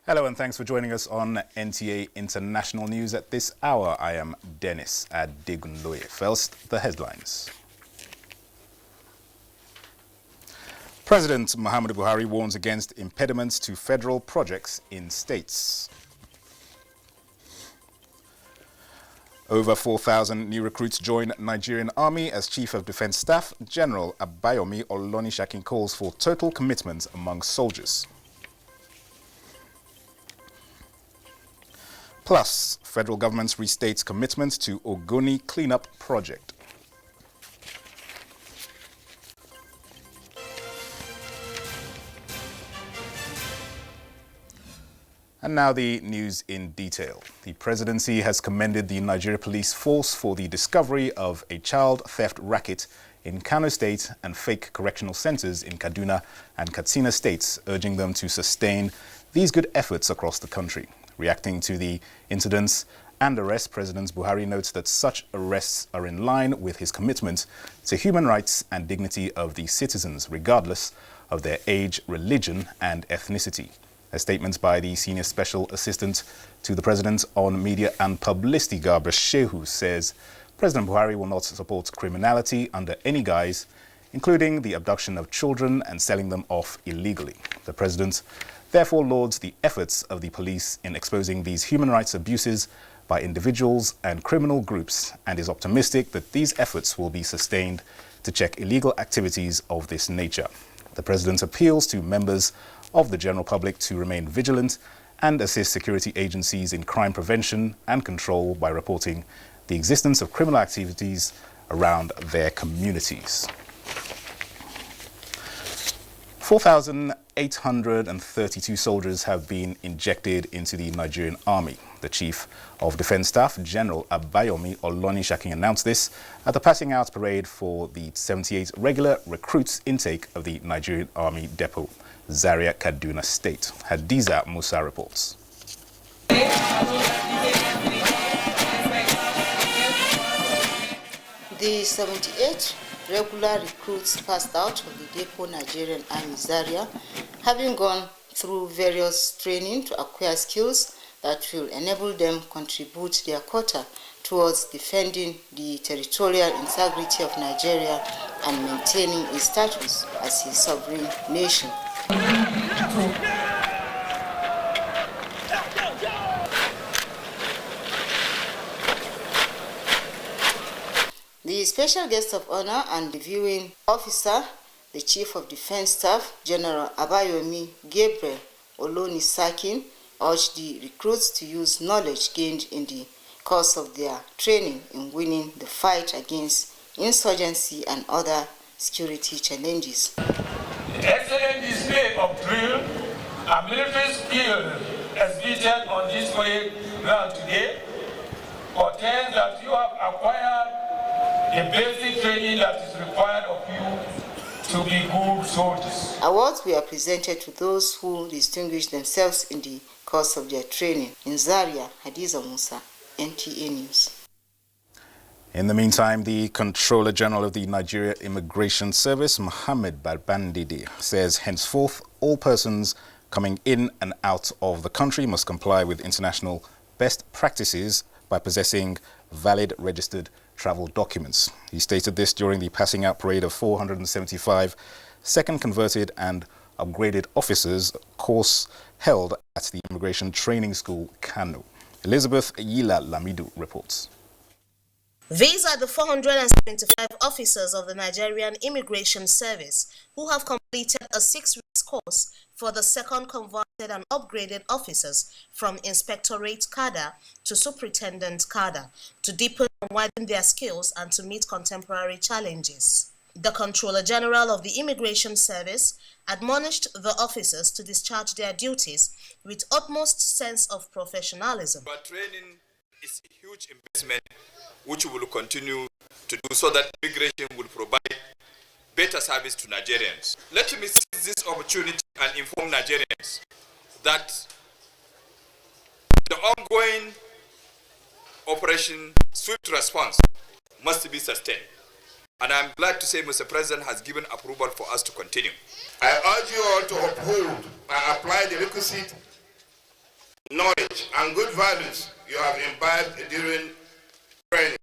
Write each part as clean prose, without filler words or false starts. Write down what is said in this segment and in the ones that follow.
Hello and thanks for joining us on NTA International News at this hour. I am Dennis Adegunloye. First, the headlines. President Muhammadu Buhari warns against impediments to federal projects in states. Over 4,000 new recruits join Nigerian Army as Chief of Defense Staff. General Abayomi Olonishakin calls for total commitment among soldiers. Plus, federal government restates commitment to Ogoni cleanup project. And now the news in detail. The presidency has commended the Nigeria Police Force for the discovery of a child theft racket in Kano State and fake correctional centers in Kaduna and Katsina states, urging them to sustain these good efforts across the country. Reacting to the incidents and arrests, President Buhari notes that such arrests are in line with his commitment to human rights and dignity of the citizens, regardless of their age, religion and ethnicity. A statement by the Senior Special Assistant to the President on Media and Publicity, Gabra Shehu, says President Buhari will not support criminality under any guise, including the abduction of children and selling them off illegally. The President therefore lauds the efforts of the police in exposing these human rights abuses by individuals and criminal groups and is optimistic that these efforts will be sustained to check illegal activities of this nature. The President appeals to members of the general public to remain vigilant and assist security agencies in crime prevention and control by reporting the existence of criminal activities around their communities. 4,832 soldiers have been injected into the Nigerian Army. The Chief of Defense Staff, General Abayomi Olonishakin, announced this at the passing out parade for the 78 regular recruits intake of the Nigerian Army Depot, Zaria, Kaduna State. Hadiza Musa reports. The 78 regular recruits passed out of the Depot Nigerian Army Zaria, having gone through various training to acquire skills that will enable them contribute their quota towards defending the territorial integrity of Nigeria and maintaining its status as a sovereign nation. The special guest of honor and the viewing officer, the Chief of Defense Staff, General Abayomi Gabriel Olonisakin, urged the recruits to use knowledge gained in the course of their training in winning the fight against insurgency and other security challenges. The excellent display of drill and military skill exhibited on this parade ground today portends that you have acquired the basic training that is required of you to be good soldiers. Awards were presented to those who distinguished themselves in the course of their training. In Zaria, Hadiza Musa, NTA News. In the meantime, the Controller General of the Nigerian Immigration Service, Mohammed Barbandidi, says henceforth all persons coming in and out of the country must comply with international best practices by possessing valid registered travel documents. He stated this during the passing out parade of 475 second converted and upgraded officers course held at the Immigration Training School, Kano. Elizabeth Yila Lamidu reports. These are the 475 officers of the Nigerian Immigration Service who have completed a 6-week course for the second converted and upgraded officers from Inspectorate Cadre to Superintendent Cadre to deepen and widen their skills and to meet contemporary challenges. The Controller General of the Immigration Service admonished the officers to discharge their duties with utmost sense of professionalism. But training is a huge investment which we will continue to do so that immigration will provide better service to Nigerians. Let me seize this opportunity and inform Nigerians that the ongoing Operation Swift Response must be sustained. And I'm glad to say Mr. President has given approval for us to continue. I urge you all to uphold and apply the requisite knowledge, and good values you have imbibed during training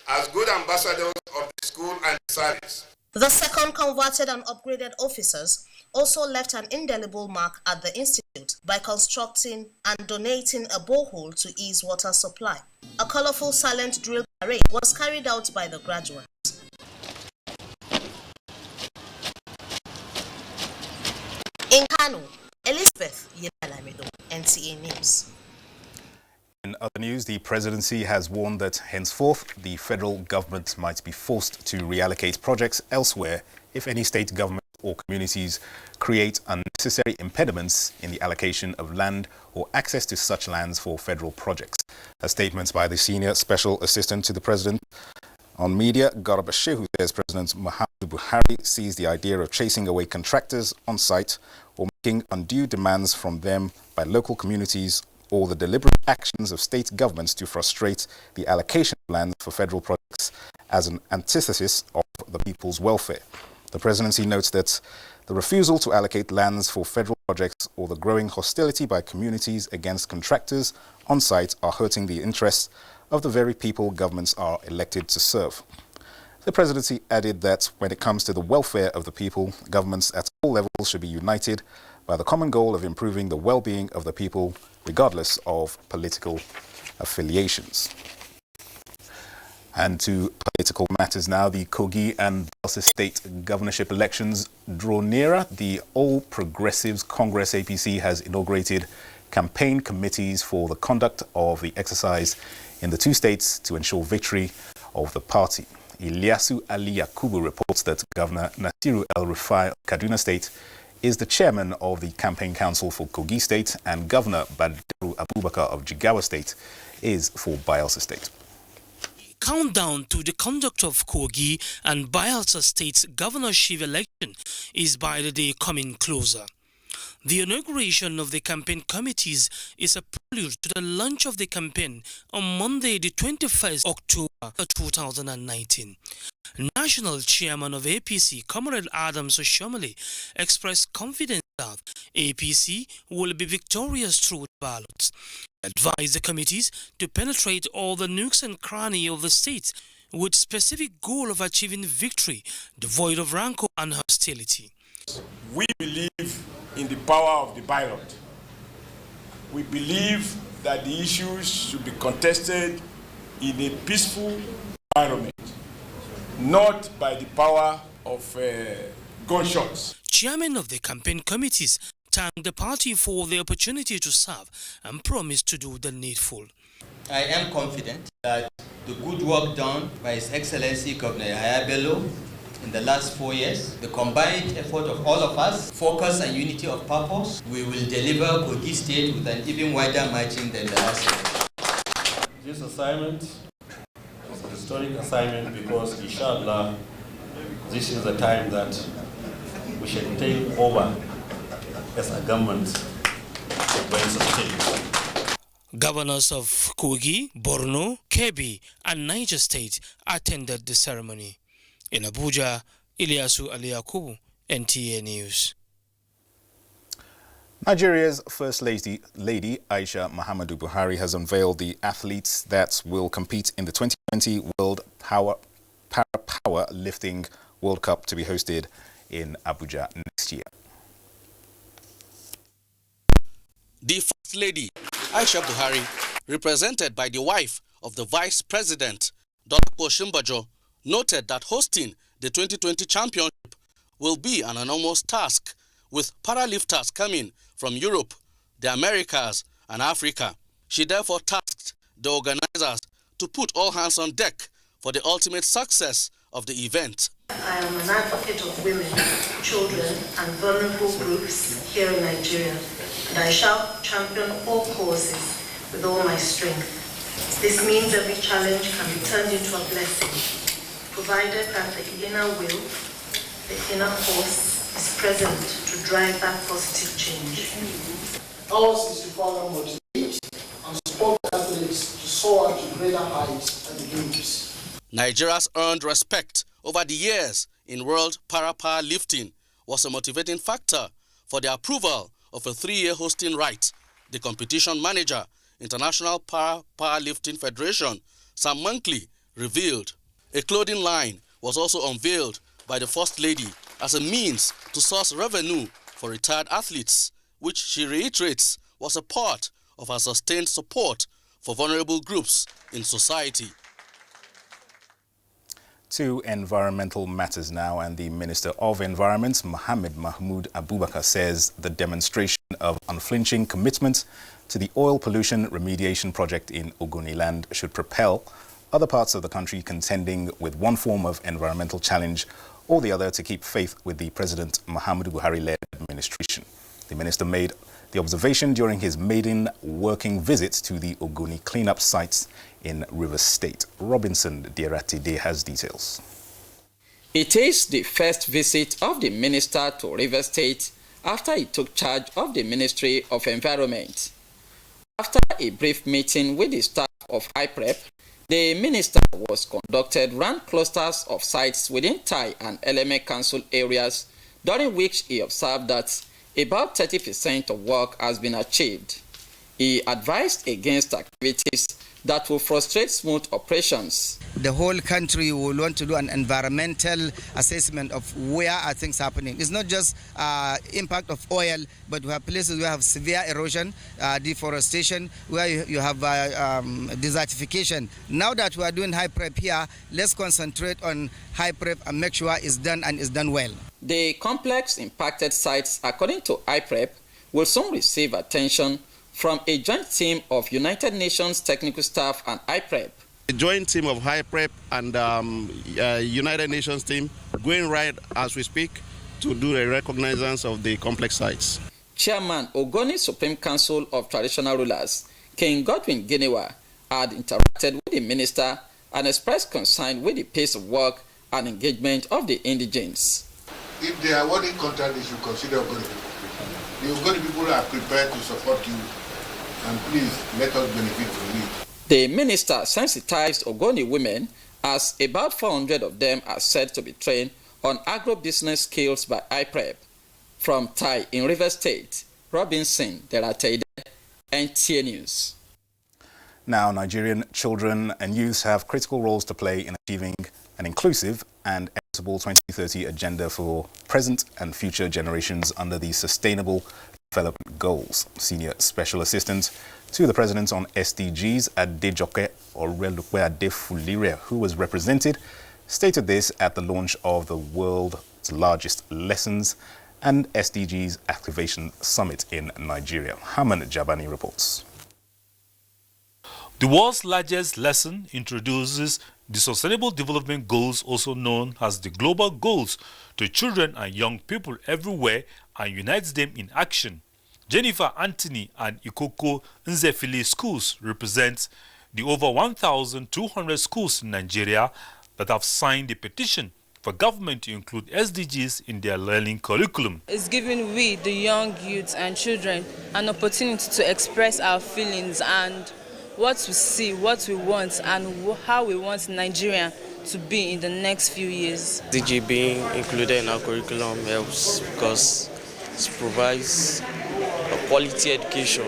as good ambassadors of the school and the service. The second converted and upgraded officers also left an indelible mark at the institute by constructing and donating a borehole to ease water supply. A colorful silent drill parade was carried out by the graduates. In Kano, Elizabeth Yedalamido, NTA News. In other news, the presidency has warned that henceforth the federal government might be forced to reallocate projects elsewhere if any state government or communities create unnecessary impediments in the allocation of land or access to such lands for federal projects. A statement by the senior special assistant to the president on media, Garba Shehu, says President Muhammadu Buhari sees the idea of chasing away contractors on site or making undue demands from them by local communities or the deliberate actions of state governments to frustrate the allocation of land for federal projects as an antithesis of the people's welfare. The presidency notes that the refusal to allocate lands for federal projects or the growing hostility by communities against contractors on site are hurting the interests of the very people governments are elected to serve. The presidency added that when it comes to the welfare of the people, governments at all levels should be united by the common goal of improving the well-being of the people, regardless of political affiliations. And to political matters now, the Kogi and Bayelsa state governorship elections draw nearer. The All Progressives Congress APC has inaugurated campaign committees for the conduct of the exercise in the two states to ensure victory of the party. Ilyasu Ali Yakubu reports that Governor Nasiru El-Rufai of Kaduna State is the chairman of the campaign council for Kogi State, and Governor Badaru Abubakar of Jigawa State is for Bayelsa State. Countdown to the conduct of Kogi and Bayelsa State's governorship election is by the day coming closer. The inauguration of the campaign committees is a prelude to the launch of the campaign on Monday, the 21st October 2019. National Chairman of APC, Comrade Adams Oshomole, expressed confidence that APC will be victorious through the ballots. Advised the committees to penetrate all the nooks and crannies of the state with specific goal of achieving victory, devoid of rancor and hostility. We believe in the power of the ballot. We believe that the issues should be contested in a peaceful environment, not by the power of gunshots. Chairman of the campaign committees thanked the party for the opportunity to serve and promised to do the needful. I am confident that the good work done by His Excellency Governor Yahaya Bello in the last 4 years, the combined effort of all of us, focus and unity of purpose, we will deliver Kogi State with an even wider margin than the last year. This assignment is a historic assignment because, inshallah, this is the time that we should take over as a government of Bayelsa State. Governors of Kogi, Borno, Kebbi, and Niger State attended the ceremony. In Abuja, Ilyasu Ali Yakubu, NTA News. Nigeria's First Lady Aisha Buhari has unveiled the athletes that will compete in the 2020 World Power Lifting World Cup to be hosted in Abuja next year. The First Lady, Aisha Buhari, represented by the wife of the Vice President, Dr. Shimbajo, noted that hosting the 2020 championship will be an enormous task, with paralifters coming from Europe, the Americas, and Africa. She therefore tasked the organizers to put all hands on deck for the ultimate success of the event. I am an advocate of women, children, and vulnerable groups here in Nigeria, and I shall champion all causes with all my strength. This means every challenge can be turned into a blessing, provided that the inner will, the inner force, is present to drive that positive change. Ours is to further motivate and support athletes to soar to greater heights and dreams. Nigeria's earned respect over the years in World Powerlifting was a motivating factor for the approval of a 3-year hosting right The competition manager, International Powerlifting Federation, Sam Monkley, revealed. A clothing line was also unveiled by the First Lady as a means to source revenue for retired athletes, which she reiterates was a part of her sustained support for vulnerable groups in society. To environmental matters now, and the Minister of Environment, Mohammed Mahmoud Abubakar, says the demonstration of unflinching commitment to the oil pollution remediation project in Ogoniland should propel other parts of the country contending with one form of environmental challenge or the other to keep faith with the President Muhammadu Buhari-led administration. The minister made the observation during his maiden working visit to the Ogoni cleanup sites in Rivers State. Robinson Dieratide has details. It is the first visit of the minister to Rivers State after he took charge of the Ministry of Environment. After a brief meeting with the staff of IPREP, the minister was conducted round clusters of sites within Tai and Eleme Council areas, during which he observed that about 30% of work has been achieved. He advised against activities that will frustrate smooth operations. The whole country will want to do an environmental assessment of where are things happening. It's not just impact of oil, but we have places where we have severe erosion, deforestation, where you have desertification. Now that we are doing high prep here, let's concentrate on high prep and make sure it's done and it's done well. The complex impacted sites, according to IPREP, will soon receive attention from a joint team of United Nations technical staff and IPREP. A joint team of IPREP and United Nations team going right as we speak to do a recognizance of the complex sites. Chairman Ogoni Supreme Council of Traditional Rulers, King Godwin Ginewa, had interacted with the minister and expressed concern with the pace of work and engagement of the indigents. If they are awarding contract, they should consider Ogoni people. The Ogoni people are prepared to support you, and please let us benefit from it. The minister sensitized Ogoni women, as about 400 of them are said to be trained on agro-business skills by IPREP. From Tai in Rivers State, Robinson Derateide, NTA News. Now, Nigerian children and youths have critical roles to play in achieving an inclusive and equitable 2030 agenda for present and future generations under the Sustainable Development Goals. Senior Special Assistant to the President on SDGs, Adejoke Orelupe Adefulire, who was represented, stated this at the launch of the world's largest lessons and SDGs Activation Summit in Nigeria. Haman Jabani reports. The world's largest lesson introduces the Sustainable Development Goals, also known as the Global Goals, to children and young people everywhere and unites them in action. Jennifer Anthony and Ikoko Nzefili schools represent the over 1,200 schools in Nigeria that have signed the petition for government to include SDGs in their learning curriculum. It's giving we, the young youths and children, an opportunity to express our feelings and what we see, what we want, and how we want Nigeria to be in the next few years. SDG being included in our curriculum helps because it provides a quality education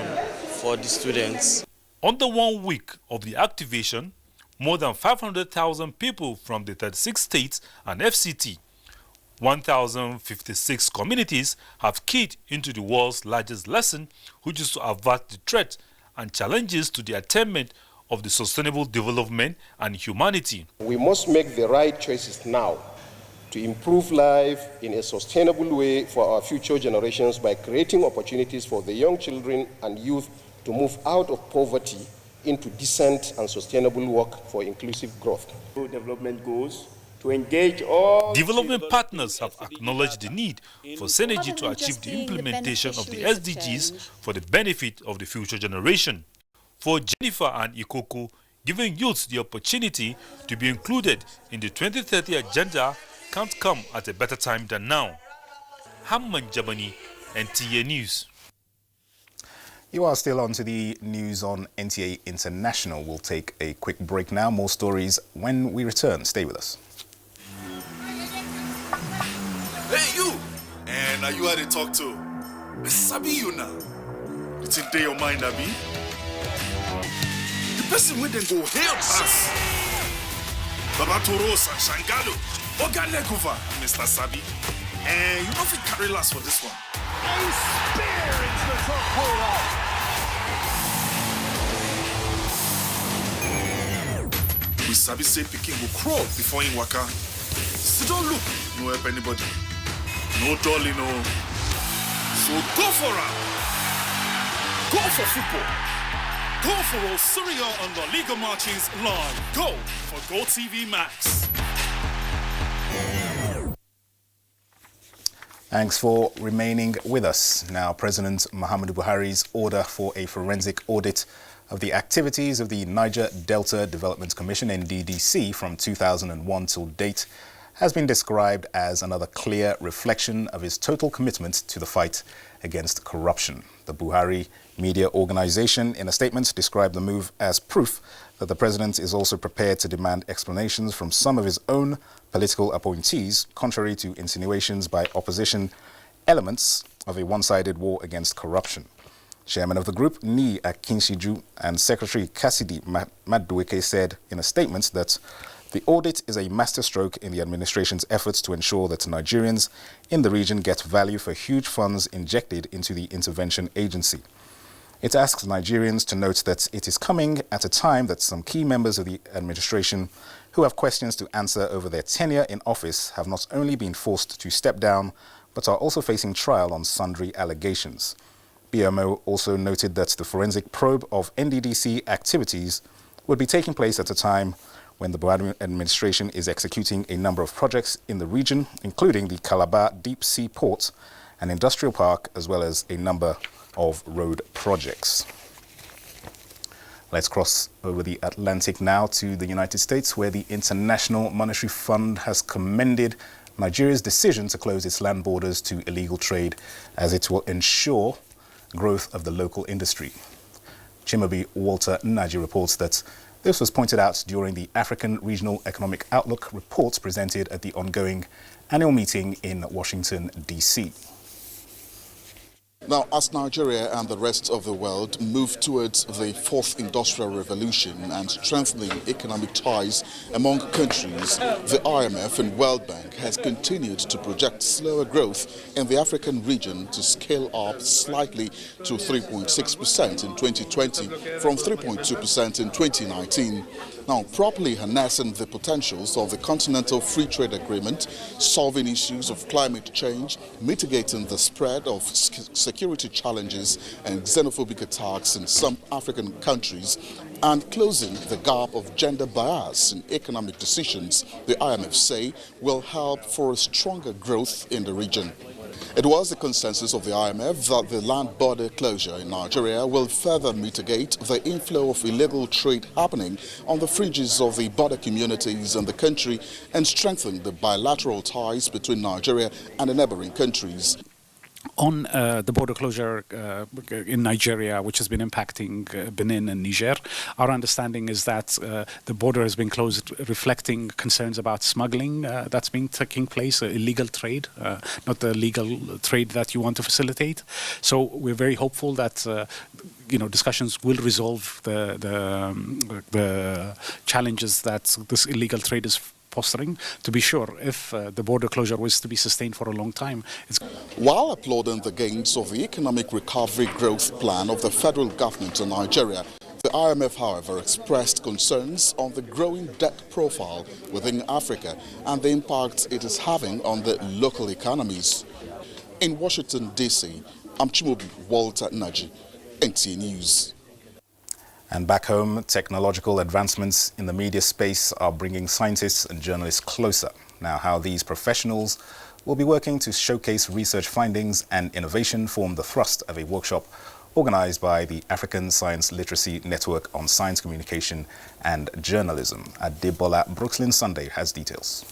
for the students. Under 1 week of the activation, more than 500,000 people from the 36 states and FCT, 1,056 communities have keyed into the world's largest lesson, which is to avert the threat and challenges to the attainment of the sustainable development and humanity. We must make the right choices now to improve life in a sustainable way for our future generations by creating opportunities for the young children and youth to move out of poverty into decent and sustainable work for inclusive growth. Development goals to engage all development partners have acknowledged the need for synergy to achieve the implementation of the SDGs for the benefit of the future generation. For Jennifer and Ikoko, giving youths the opportunity to be included in the 2030 agenda can't come at a better time than now. Hamman Jabani, NTA News. You are still on to the news on NTA International. We'll take a quick break now. More stories when we return. Stay with us. Hey, you! And are you how they talk to? I sabi you now. The wetin dey your mind, abi? The person wey dem go hail pass. Baba Toros and Shangalo, Oga Lekova, Mr. Sabi. And you don't fit carry last for this one. A spear into the top corner. We sabi say pikin go crawl before him waka. So don't look, no help anybody. No dolly, no. So go for am. Go for football. Go for all Syria on the Liga Martins live. Go for GoTV Max. Thanks for remaining with us. Now, President Muhammadu Buhari's order for a forensic audit of the activities of the Niger Delta Development Commission, NDDC, from 2001 till date has been described as another clear reflection of his total commitment to the fight against corruption. The Buhari media organization, in a statement, described the move as proof that the president is also prepared to demand explanations from some of his own political appointees, contrary to insinuations by opposition elements of a one-sided war against corruption. Chairman of the group, Ni Akinshiju, and Secretary Cassidy Madueke said in a statement that the audit is a masterstroke in the administration's efforts to ensure that Nigerians in the region get value for huge funds injected into the intervention agency. It asks Nigerians to note that it is coming at a time that some key members of the administration who have questions to answer over their tenure in office have not only been forced to step down, but are also facing trial on sundry allegations. BMO also noted that the forensic probe of NDDC activities would be taking place at a time when the Buhari administration is executing a number of projects in the region, including the Calabar Deep Sea Port and Industrial Park, as well as a number of road projects. Let's cross over the Atlantic now to the United States, where the International Monetary Fund has commended Nigeria's decision to close its land borders to illegal trade, as it will ensure growth of the local industry. Chimabi Walter Naji reports that this was pointed out during the African Regional Economic Outlook report presented at the ongoing annual meeting in Washington, D.C. Now, as Nigeria and the rest of the world move towards the fourth industrial revolution and strengthening economic ties among countries, the IMF and World Bank has continued to project slower growth in the African region to scale up slightly to 3.6% in 2020 from 3.2% in 2019. Now, properly harnessing the potentials of the Continental Free Trade Agreement, solving issues of climate change, mitigating the spread of security challenges and xenophobic attacks in some African countries, and closing the gap of gender bias in economic decisions, the IMF say will help for a stronger growth in the region. It was the consensus of the IMF that the land border closure in Nigeria will further mitigate the inflow of illegal trade happening on the fringes of the border communities in the country and strengthen the bilateral ties between Nigeria and the neighboring countries. On the border closure in Nigeria, which has been impacting Benin and Niger, our understanding is that the border has been closed, reflecting concerns about smuggling that's been taking place, illegal trade, not the legal trade that you want to facilitate. So we're very hopeful that discussions will resolve the challenges that this illegal trade is fostering. To be sure, if the border closure was to be sustained for a long time. While applauding the gains of the economic recovery growth plan of the federal government in Nigeria, the IMF, however, expressed concerns on the growing debt profile within Africa and the impact it is having on the local economies. In Washington, D.C., I'm Chimabi Walter Naji, NTA News. And back home, technological advancements in the media space are bringing scientists and journalists closer. Now, how these professionals will be working to showcase research findings and innovation form the thrust of a workshop organized by the African Science Literacy Network on Science Communication and Journalism. Adebola Brooklyn Sunday has details.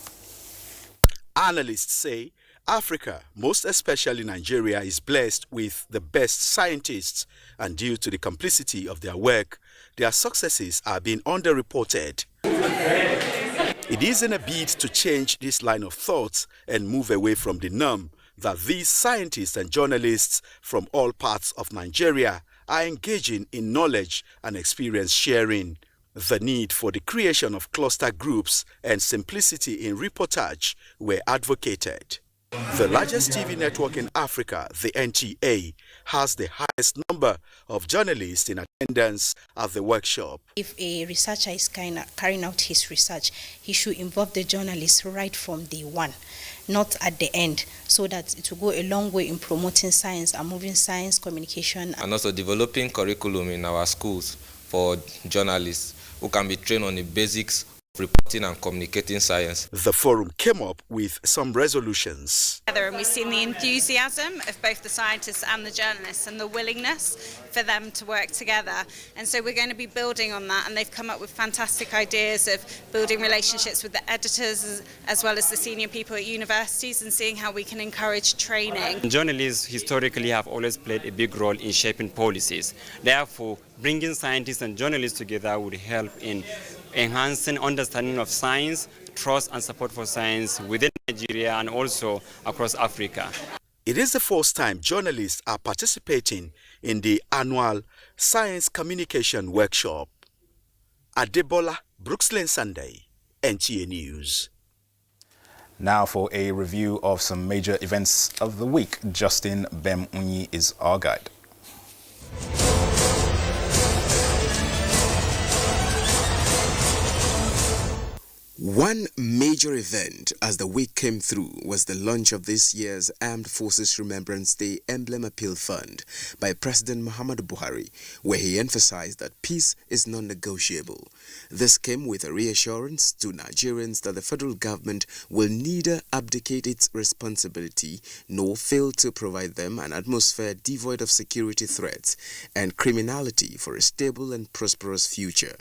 Analysts say Africa, most especially Nigeria, is blessed with the best scientists, and due to the complicity of their work, their successes are being underreported. It is in a bid to change this line of thought and move away from the norm that these scientists and journalists from all parts of Nigeria are engaging in knowledge and experience sharing. The need for the creation of cluster groups and simplicity in reportage were advocated. The largest TV network in Africa, the NTA, has the highest number of journalists in attendance at the workshop. If a researcher is carrying out his research, he should involve the journalists right from day one, not at the end, so that it will go a long way in promoting science and moving science communication. And also developing curriculum in our schools for journalists who can be trained on the basics of reporting and communicating science. The forum came up with some resolutions. And we've seen the enthusiasm of both the scientists and the journalists and the willingness for them to work together. And so we're going to be building on that, and they've come up with fantastic ideas of building relationships with the editors as well as the senior people at universities and seeing how we can encourage training. Journalists historically have always played a big role in shaping policies. Therefore, bringing scientists and journalists together would help in enhancing understanding of science, trust and support for science within Nigeria and also across Africa. It is the first time journalists are participating in the annual Science Communication Workshop. Adebola Brooksland Sunday, NTA News. Now for a review of some major events of the week. Justin Bem-Unyi is our guide. One major event as the week came through was the launch of this year's Armed Forces Remembrance Day Emblem Appeal Fund by President Muhammadu Buhari, where he emphasized that peace is non-negotiable. This came with a reassurance to Nigerians that the federal government will neither abdicate its responsibility nor fail to provide them an atmosphere devoid of security threats and criminality for a stable and prosperous future.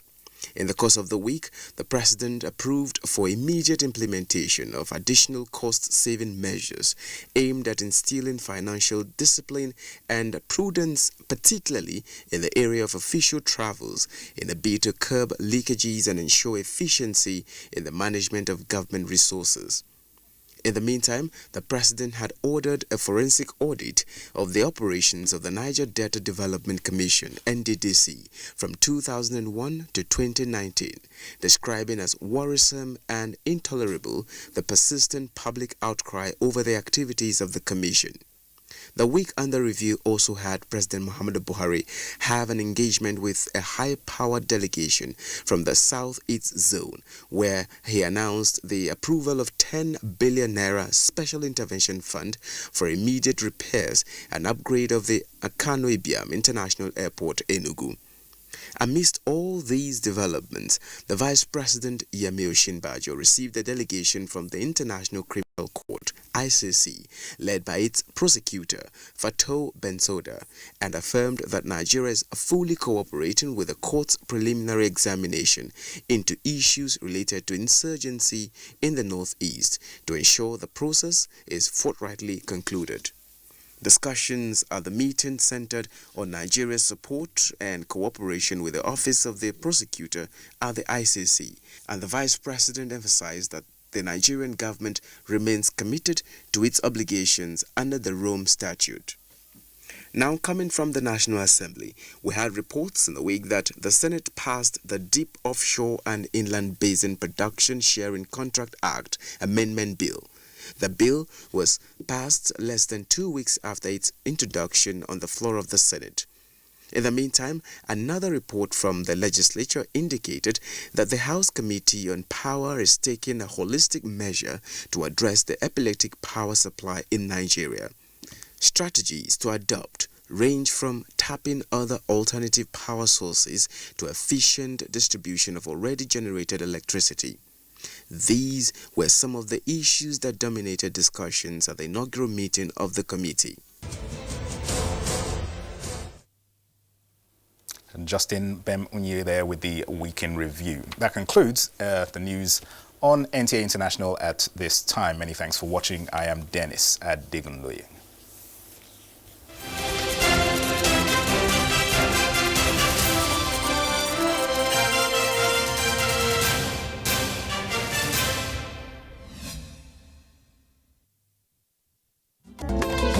In the course of the week, the President approved for immediate implementation of additional cost-saving measures aimed at instilling financial discipline and prudence, particularly in the area of official travels, in a bid to curb leakages and ensure efficiency in the management of government resources. In the meantime, the President had ordered a forensic audit of the operations of the Niger Delta Development Commission, NDDC, from 2001 to 2019, describing as worrisome and intolerable the persistent public outcry over the activities of the Commission. The week under review also had President Muhammadu Buhari have an engagement with a high-powered delegation from the South-East Zone, where he announced the approval of 10 billion naira Special Intervention Fund for immediate repairs and upgrade of the Akano Ibiam International Airport, Enugu. Amidst all these developments, the Vice President Yemi Osinbajo received a delegation from the International Criminal Court, ICC, led by its prosecutor, Fatou Bensouda, and affirmed that Nigeria is fully cooperating with the court's preliminary examination into issues related to insurgency in the Northeast to ensure the process is forthrightly concluded. Discussions at the meeting centered on Nigeria's support and cooperation with the Office of the Prosecutor at the ICC, and the Vice President emphasized that the Nigerian government remains committed to its obligations under the Rome Statute. Now, coming from the National Assembly, we had reports in the week that the Senate passed the Deep Offshore and Inland Basin Production Sharing Contract Act Amendment Bill. The bill was passed less than 2 weeks after its introduction on the floor of the Senate. In the meantime, another report from the legislature indicated that the House Committee on Power is taking a holistic measure to address the epileptic power supply in Nigeria. Strategies to adopt range from tapping other alternative power sources to efficient distribution of already generated electricity. These were some of the issues that dominated discussions at the inaugural meeting of the committee. Justin Bem-Unyi there with the weekend review. That concludes the news on NTA International at this time. Many thanks for watching. I am Dennis Adegunloye.